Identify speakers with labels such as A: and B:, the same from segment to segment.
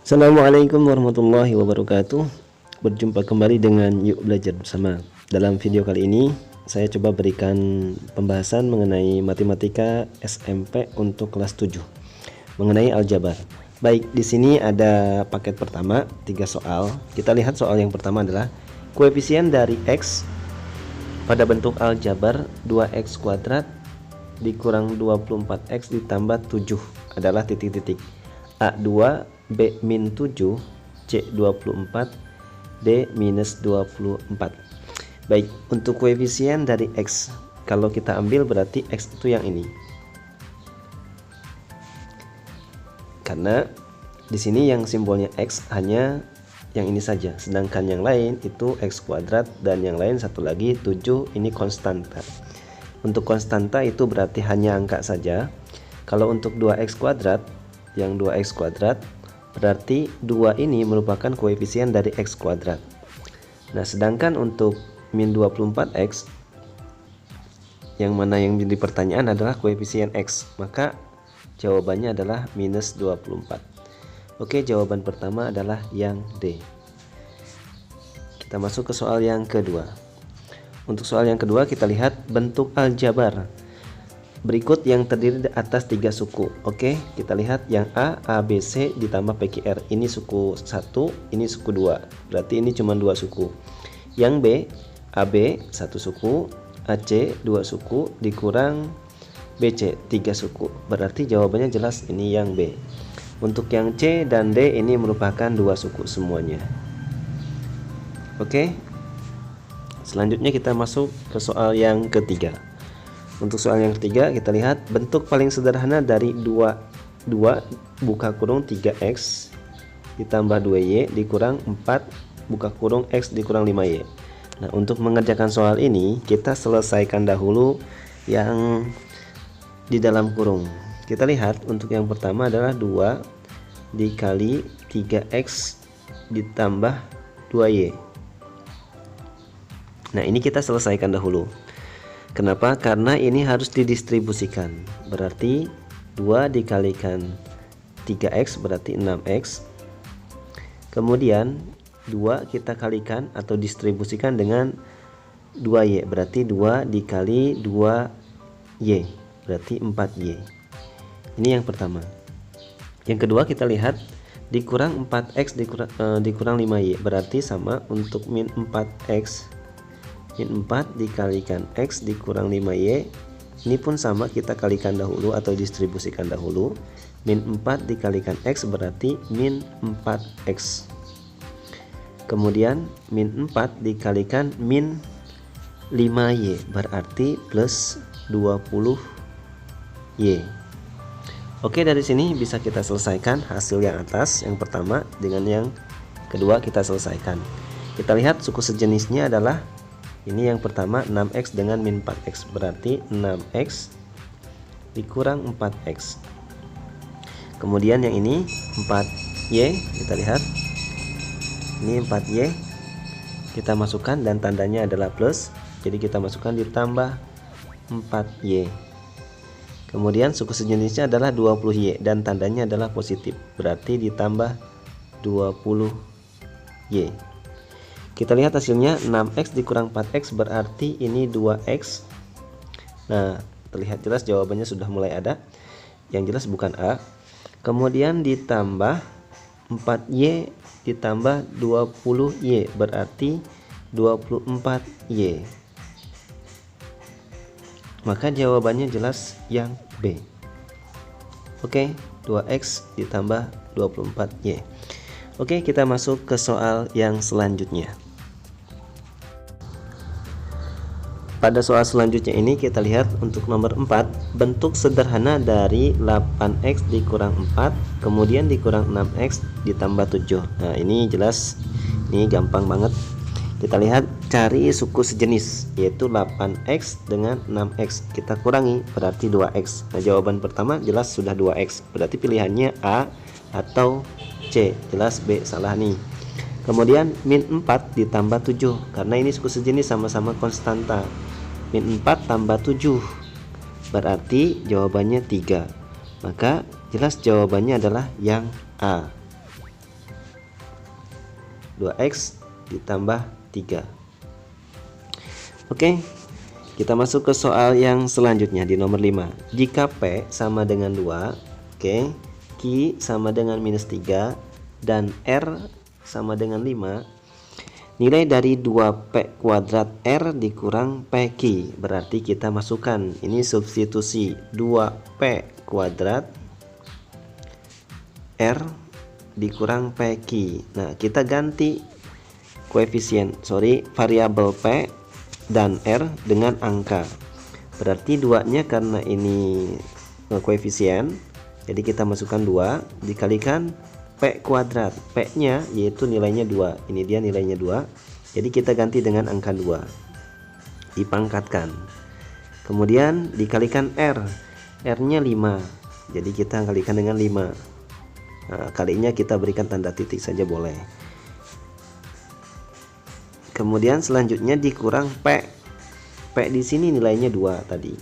A: Assalamualaikum warahmatullahi wabarakatuh. Berjumpa kembali dengan Yuk Belajar Bersama. Dalam video kali ini saya coba berikan pembahasan mengenai matematika SMP untuk kelas 7 mengenai aljabar. Baik, di sini ada paket pertama 3 soal. Kita lihat soal yang pertama adalah koefisien dari X pada bentuk aljabar 2x kuadrat dikurang 24x ditambah 7 adalah titik-titik. A2, B min 7, C 24, D minus 24. Baik, untuk koefisien dari X, kalau kita ambil berarti X itu yang ini, karena di sini yang simbolnya X hanya yang ini saja, sedangkan yang lain itu X kuadrat dan yang lain satu lagi 7 ini konstanta. Untuk konstanta itu berarti hanya angka saja. Kalau untuk 2x kuadrat, yang 2x kuadrat berarti 2 ini merupakan koefisien dari x kuadrat. Nah, sedangkan untuk min 24x, yang mana yang menjadi pertanyaan adalah koefisien x, maka jawabannya adalah minus 24. Oke, jawaban pertama adalah yang D. Kita masuk ke soal yang kedua. Untuk soal yang kedua kita lihat bentuk aljabar berikut yang terdiri atas 3 suku. Oke, kita lihat yang A, B, C ditambah PQR. Ini suku 1, ini suku 2. Berarti ini cuma 2 suku. Yang B, AB 1 suku, AC 2 suku dikurang BC 3 suku. Berarti jawabannya jelas ini yang B. Untuk yang C dan D ini merupakan 2 suku semuanya. Oke. Selanjutnya kita masuk ke soal yang ketiga. Untuk soal yang ketiga kita lihat bentuk paling sederhana dari 2 buka kurung 3x ditambah 2y dikurang 4 buka kurung x dikurang 5y. Nah, untuk mengerjakan soal ini kita selesaikan dahulu yang di dalam kurung. Kita lihat untuk yang pertama adalah 2 dikali 3x ditambah 2y. Nah, ini kita selesaikan dahulu. Kenapa? Karena ini harus didistribusikan. Berarti 2 dikalikan 3x berarti 6x. Kemudian 2 kita kalikan atau distribusikan dengan 2y. Berarti 2 dikali 2y berarti 4y. Ini yang pertama. Yang kedua kita lihat dikurang 4x dikurang 5y berarti sama. Untuk min 4x min 4 dikalikan x dikurang 5y, ini pun sama, kita kalikan dahulu atau distribusikan dahulu. Min 4 dikalikan x berarti min 4x. Kemudian min 4 dikalikan min 5y berarti plus 20y. Oke, dari sini bisa kita selesaikan hasil yang atas yang pertama dengan yang kedua kita selesaikan. Kita lihat suku sejenisnya adalah ini yang pertama 6x dengan min 4x berarti 6x dikurang 4x. Kemudian yang ini 4y, kita lihat ini 4y kita masukkan dan tandanya adalah plus, jadi kita masukkan ditambah 4y. Kemudian suku sejenisnya adalah 20y dan tandanya adalah positif berarti ditambah 20y. Kita lihat hasilnya 6x dikurang 4x berarti ini 2x. Nah, terlihat jelas jawabannya sudah mulai ada. Yang jelas bukan A. Kemudian ditambah 4y ditambah 20y berarti 24y. Maka jawabannya jelas yang B. Oke, 2x ditambah 24y. Oke, kita masuk ke soal yang selanjutnya. Pada soal selanjutnya ini kita lihat untuk nomor 4, bentuk sederhana dari 8x dikurang 4 kemudian dikurang 6x ditambah 7. Nah, ini jelas, ini gampang banget. Kita lihat cari suku sejenis yaitu 8x dengan 6x, kita kurangi berarti 2x. Nah, jawaban pertama jelas sudah 2x, berarti pilihannya A atau C. Jelas B salah nih. Kemudian min 4 ditambah 7 karena ini suku sejenis sama-sama konstanta. Min 4 tambah 7 berarti jawabannya 3. Maka jelas jawabannya adalah yang A. 2x ditambah 3. Oke, kita masuk ke soal yang selanjutnya di nomor 5. Jika P sama dengan 2, oke, Q sama dengan minus 3, dan R sama dengan 5, nilai dari 2P kuadrat R dikurang PQ. Berarti kita masukkan, ini substitusi 2P kuadrat R dikurang PQ. Nah, kita ganti variabel P dan R dengan angka. Berarti 2-nya karena ini koefisien, jadi kita masukkan 2 dikalikan P kuadrat. P-nya yaitu nilainya 2. Ini dia nilainya 2. Jadi kita ganti dengan angka 2. Dipangkatkan. Kemudian dikalikan R. R-nya 5. Jadi kita kalikan dengan 5. Nah, kalinya kita berikan tanda titik saja boleh. Kemudian selanjutnya dikurang P. P di sini nilainya 2 tadi.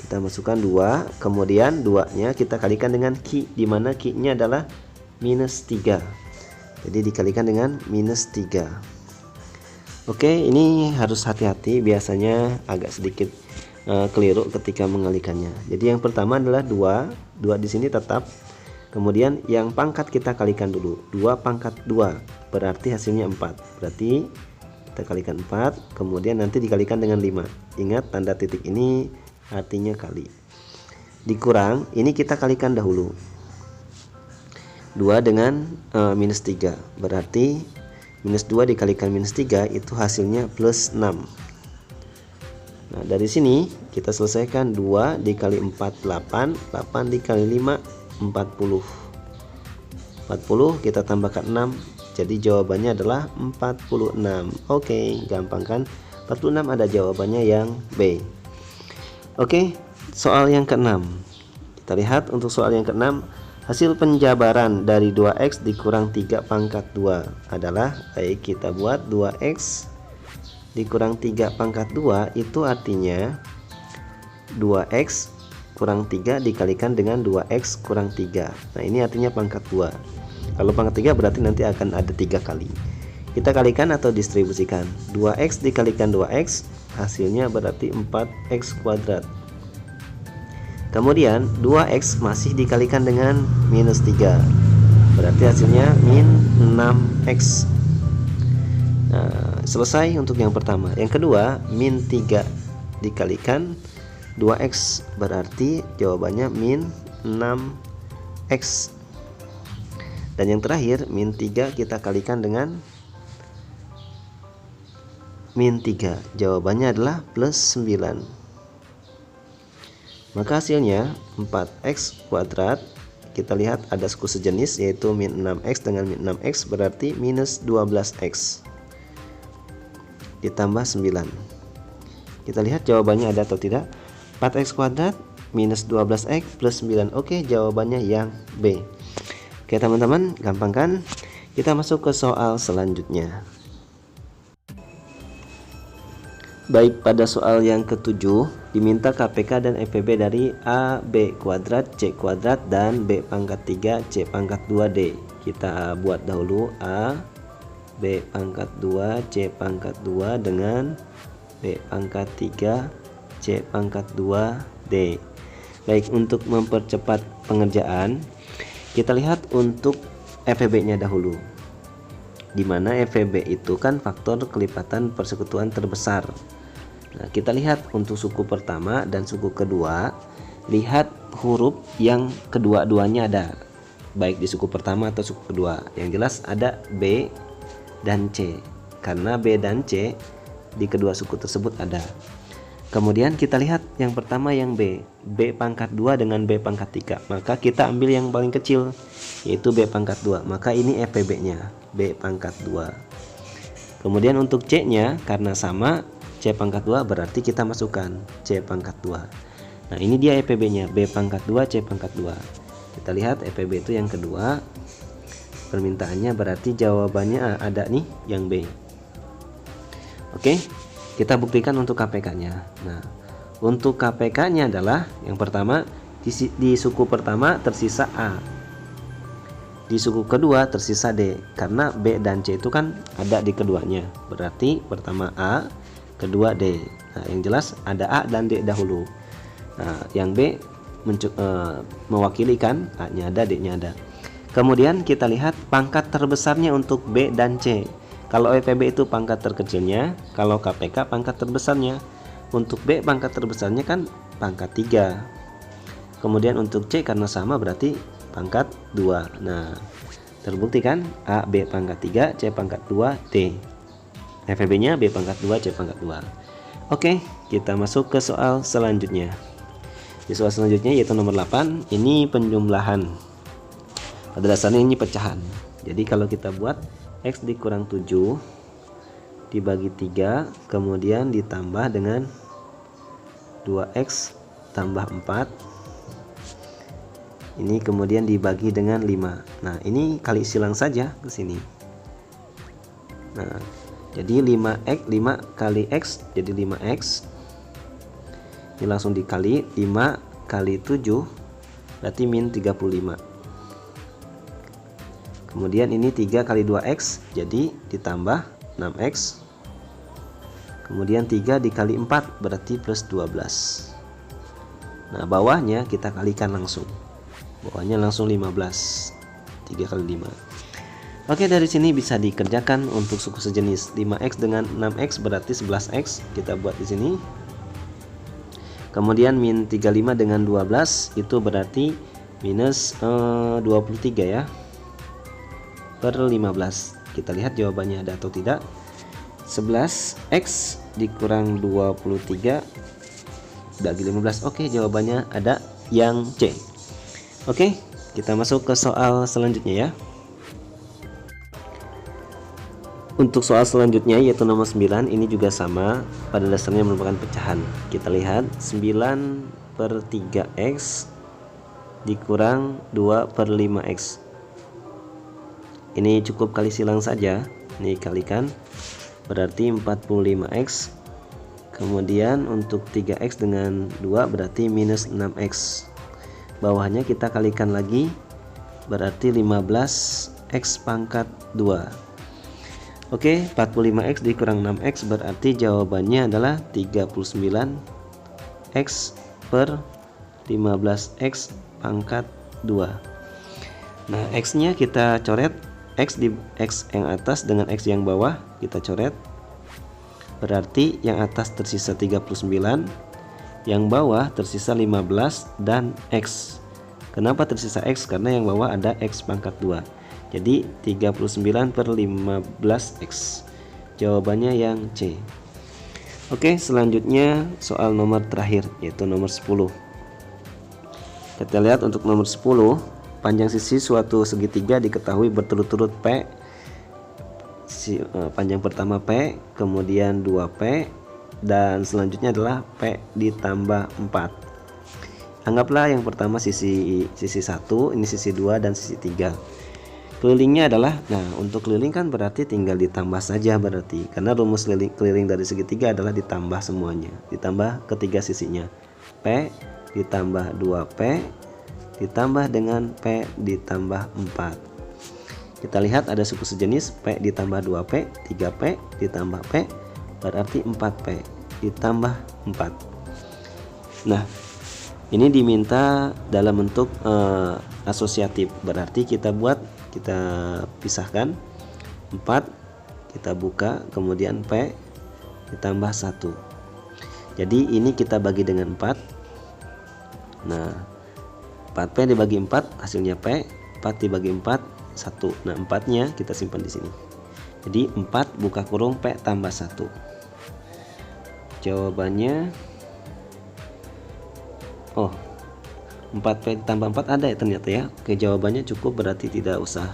A: Kita masukkan 2, kemudian 2-nya kita kalikan dengan Q, di mana Q-nya adalah minus 3. Jadi dikalikan dengan minus 3. Oke, ini harus hati-hati, biasanya agak sedikit keliru ketika mengalikannya. Jadi yang pertama adalah 2 di sini tetap. Kemudian yang pangkat kita kalikan dulu. 2 pangkat 2 berarti hasilnya 4. Berarti kita kalikan 4, kemudian nanti dikalikan dengan 5. Ingat tanda titik ini artinya kali. Dikurang, ini kita kalikan dahulu. 2 dengan minus 3, berarti minus 2 dikalikan minus 3 itu hasilnya plus 6. Nah, dari sini kita selesaikan. 2 dikali 4 8, 8 dikali 5 40. 40 kita tambahkan 6, jadi jawabannya adalah 46. Oke, gampang kan? 46 ada jawabannya yang B. Oke, soal yang ke-6. Kita lihat untuk soal yang ke-6. Hasil penjabaran dari 2x dikurang 3 pangkat 2 adalah, baik kita buat 2x dikurang 3 pangkat 2 itu artinya 2x kurang 3 dikalikan dengan 2x kurang 3. Nah, ini artinya pangkat 2. Kalau pangkat 3 berarti nanti akan ada 3 kali. Kita kalikan atau distribusikan. 2x dikalikan 2x hasilnya berarti 4x kuadrat. Kemudian 2x masih dikalikan dengan minus 3, berarti hasilnya min 6x. Nah, selesai untuk yang pertama. Yang kedua, min 3 dikalikan 2x, berarti jawabannya min 6x. Dan yang terakhir, min 3 kita kalikan dengan min 3, jawabannya adalah plus 9. Maka hasilnya 4x kuadrat. Kita lihat ada suku sejenis yaitu min 6x dengan min 6x, berarti minus 12x ditambah 9. Kita lihat jawabannya ada atau tidak. 4x kuadrat minus 12x plus 9. Oke, jawabannya yang B. Oke teman-teman, gampang kan? Kita masuk ke soal selanjutnya. Baik, pada soal yang ke-7 diminta KPK dan FPB dari A, B kuadrat, C kuadrat, dan B pangkat 3, C pangkat 2D. Kita buat dahulu A, B pangkat 2, C pangkat 2 dengan B pangkat 3, C pangkat 2D. Baik, untuk mempercepat pengerjaan, kita lihat untuk FPB-nya dahulu. Di mana FPB itu kan faktor kelipatan persekutuan terbesar. Nah, kita lihat untuk suku pertama dan suku kedua, lihat huruf yang kedua-duanya ada, baik di suku pertama atau suku kedua. Yang jelas ada B dan C, karena B dan C di kedua suku tersebut ada. Kemudian kita lihat yang pertama yang B pangkat 2 dengan B pangkat 3, maka kita ambil yang paling kecil yaitu B pangkat 2, maka ini FPB nya B pangkat 2. Kemudian untuk C nya karena sama C pangkat 2, berarti kita masukkan C pangkat 2. Nah, ini dia FPB nya B pangkat 2 C pangkat 2. Kita lihat FPB itu yang kedua, permintaannya berarti jawabannya ada nih yang B. Oke, kita buktikan untuk KPK-nya. Nah, untuk KPK-nya adalah yang pertama di suku pertama tersisa A. Di suku kedua tersisa D, karena B dan C itu kan ada di keduanya. Berarti pertama A, kedua D. Nah, yang jelas ada A dan D dahulu. Nah, yang B mewakili kan, A-nya ada, D-nya ada. Kemudian kita lihat pangkat terbesarnya untuk B dan C. Kalau EPB itu pangkat terkecilnya, kalau KPK pangkat terbesarnya. Untuk B pangkat terbesarnya kan pangkat 3. Kemudian untuk C karena sama berarti pangkat 2. Nah, terbukti kan A, B pangkat 3, C pangkat 2, D. EPB nya B pangkat 2, C pangkat 2. Oke, kita masuk ke soal selanjutnya. Di soal selanjutnya yaitu nomor 8, ini penjumlahan. Pada dasarnya ini pecahan. Jadi kalau kita buat X dikurang 7 dibagi 3, kemudian ditambah dengan 2X tambah 4. Ini kemudian dibagi dengan 5. Nah, ini kali silang saja ke sini. Nah, jadi 5 kali X jadi 5X. Ini langsung dikali 5 kali 7 berarti min 35. Kemudian ini 3 kali 2X jadi ditambah 6X. Kemudian 3 dikali 4 berarti plus 12. Nah, bawahnya kita kalikan langsung. Bawahnya langsung 15. 3 kali 5. Oke, dari sini bisa dikerjakan untuk suku sejenis. 5X dengan 6X berarti 11X. Kita buat di sini. Kemudian min 35 dengan 12 itu berarti minus 23 ya. Per 15. Kita lihat jawabannya ada atau tidak. 11X dikurang 23 bagi 15. Oke, jawabannya ada yang C. Oke, kita masuk ke soal selanjutnya ya. Untuk soal selanjutnya yaitu nomor 9, ini juga sama, pada dasarnya merupakan pecahan. Kita lihat 9 per 3X dikurang 2 per 5X. Ini cukup kali silang saja. Ini kalikan berarti 45X. Kemudian untuk 3X dengan 2 berarti minus 6X. Bawahnya kita kalikan lagi berarti 15X pangkat 2. Oke, 45X dikurang 6X berarti jawabannya adalah 39X per 15X pangkat 2. Nah, X nya kita coret, X di X yang atas dengan X yang bawah kita coret. Berarti yang atas tersisa 39, yang bawah tersisa 15 dan X. Kenapa tersisa X? Karena yang bawah ada X pangkat 2. Jadi 39 per 15X. Jawabannya yang C. Oke, selanjutnya soal nomor terakhir yaitu nomor 10. Kita lihat untuk nomor 10, panjang sisi suatu segitiga diketahui berturut-turut P. Panjang pertama P, kemudian 2P, dan selanjutnya adalah P ditambah 4. Anggaplah yang pertama sisi 1, ini sisi 2 dan sisi 3. Kelilingnya adalah, nah untuk keliling kan berarti tinggal ditambah saja berarti, karena rumus keliling dari segitiga adalah ditambah semuanya, ditambah ketiga sisinya. P ditambah 2P ditambah dengan P ditambah 4. Kita lihat ada suku sejenis P ditambah 2P, 3P ditambah P berarti 4P ditambah 4. Nah, ini diminta dalam bentuk asosiatif, berarti kita pisahkan 4, kita buka, kemudian P ditambah 1. Jadi ini kita bagi dengan 4. Nah, 4P dibagi 4 hasilnya P, 4 dibagi 4 1. Nah, 4-nya kita simpan di sini. Jadi 4 buka kurung P tambah 1. Jawabannya 4P tambah 4 ada ya ternyata ya. Oke, jawabannya cukup, berarti tidak usah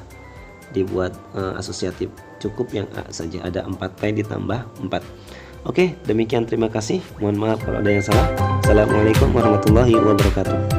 A: dibuat asosiatif. Cukup yang A saja, ada 4P ditambah 4. Oke, demikian, terima kasih. Mohon maaf kalau ada yang salah. Assalamualaikum warahmatullahi wabarakatuh.